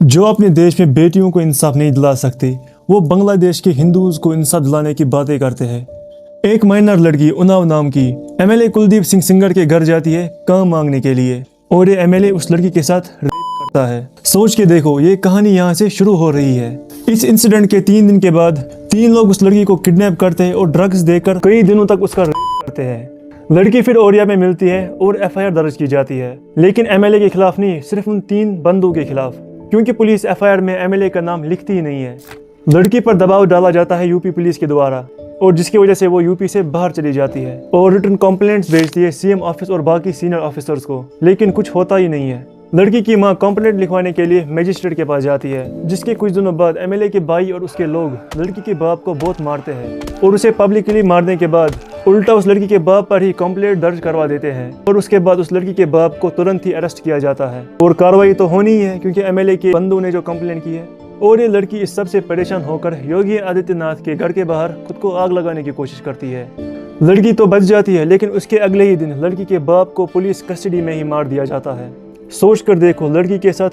जो अपने देश में बेटियों को इंसाफ नहीं दिला सकते, वो बांग्लादेश के हिंदूज को इंसाफ दिलाने की बातें करते हैं। एक माइनर लड़की उन्नाव नाम की एमएलए कुलदीप सिंह सेंगर के घर जाती है काम मांगने के लिए, और ये एमएलए उस लड़की के साथ रेप करता है। सोच के देखो, ये कहानी यहाँ से शुरू हो रही है। इस इंसिडेंट के 3 दिन के बाद 3 लोग उस लड़की को किडनैप करते हैं और ड्रग्स देकर कई दिनों तक उसका रेप करते हैं। लड़की फिर ओरिया में मिलती है और एफआईआर दर्ज की जाती है, लेकिन एमएलए के खिलाफ नहीं, सिर्फ उन 3 बंदों के खिलाफ, क्योंकि पुलिस एफआईआर में एमएलए का नाम लिखती ही नहीं है। लड़की पर दबाव डाला जाता है यूपी पुलिस के द्वारा, और जिसकी वजह से वो यूपी से बाहर चली जाती है और रिटर्न कंप्लेंट्स भेजती है सीएम ऑफिस और बाकी सीनियर ऑफिसर्स को, लेकिन कुछ होता ही नहीं है। लड़की की मां कंप्लेंट लिखवाने के लिए मजिस्ट्रेट के पास जाती है, जिसके कुछ दिनों बाद एमएलए के भाई और उसके लोग लड़की के बाप को बहुत मारते हैं और उसे पब्लिकली मारने के बाद उल्टा उस लड़की के बाप पर ही कंप्लेंट दर्ज करवा देते हैं, और उसके बाद उस लड़की के बाप को तुरंत ही अरेस्ट किया जाता है। और कार्रवाई तो होनी ही है, क्योंकि एमएलए के बंदों ने जो कंप्लेंट की है। और ये लड़की इस सब से परेशान होकर योगी आदित्यनाथ के घर के बाहर खुद को आग लगाने की कोशिश करती है। लड़की तो बच जाती है, लेकिन उसके अगले ही दिन लड़की के बाप को पुलिस कस्टडी में ही मार दिया जाता है। सोच कर देखो, लड़की के साथ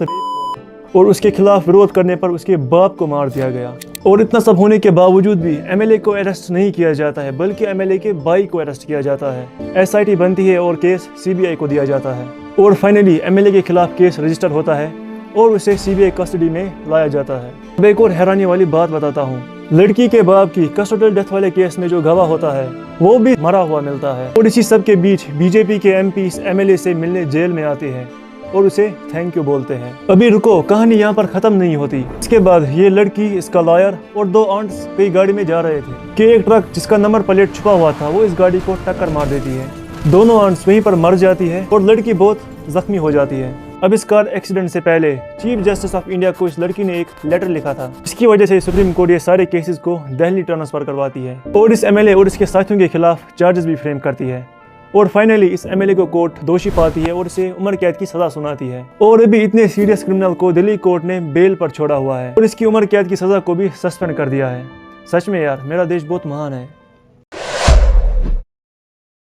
और उसके खिलाफ विरोध करने पर उसके बाप को मार दिया गया। और इतना सब होने के बावजूद भी एमएलए को अरेस्ट नहीं किया जाता है, बल्कि एमएलए के भाई को अरेस्ट किया जाता है। एसआईटी बनती है और केस सीबीआई को दिया जाता है, और फाइनली एमएलए के खिलाफ केस रजिस्टर होता है और उसे सीबीआई कस्टडी में लाया जाता है। अब एक और हैरानी वाली बात बताता हूँ। लड़की के बाप की कस्टोडियल डेथ वाले केस में जो गवाह होता है, वो भी मरा हुआ मिलता है। और इसी सब के बीच बीजेपी के एमपी इस एमएलए से मिलने जेल में आते हैं और उसे थैंक यू बोलते हैं। अभी रुको, कहानी यहाँ पर खत्म नहीं होती। इसके बाद ये लड़की, इसका लॉयर और 2 आंट्स कई गाड़ी में जा रहे थे कि एक ट्रक जिसका नंबर प्लेट छुपा हुआ था, वो इस गाड़ी को टक्कर मार देती है। दोनों आंट्स वहीं पर मर जाती है और लड़की बहुत जख्मी हो जाती है। अब इस कार एक्सीडेंट से पहले चीफ जस्टिस ऑफ इंडिया को इस लड़की ने एक लेटर लिखा था, जिसकी वजह से सुप्रीम कोर्ट ये सारे केसेस को दिल्ली ट्रांसफर करवाती है और इस एमएलए और इसके साथियों के खिलाफ चार्जेस भी फ्रेम करती है। और फाइनली इस एमएलए को कोर्ट दोषी पाती है और इसे उम्र कैद की सजा सुनाती है। और अभी इतने सीरियस क्रिमिनल को दिल्ली कोर्ट ने बेल पर छोड़ा हुआ है और इसकी उम्र कैद की सजा को भी सस्पेंड कर दिया है। सच में यार, मेरा देश बहुत महान है।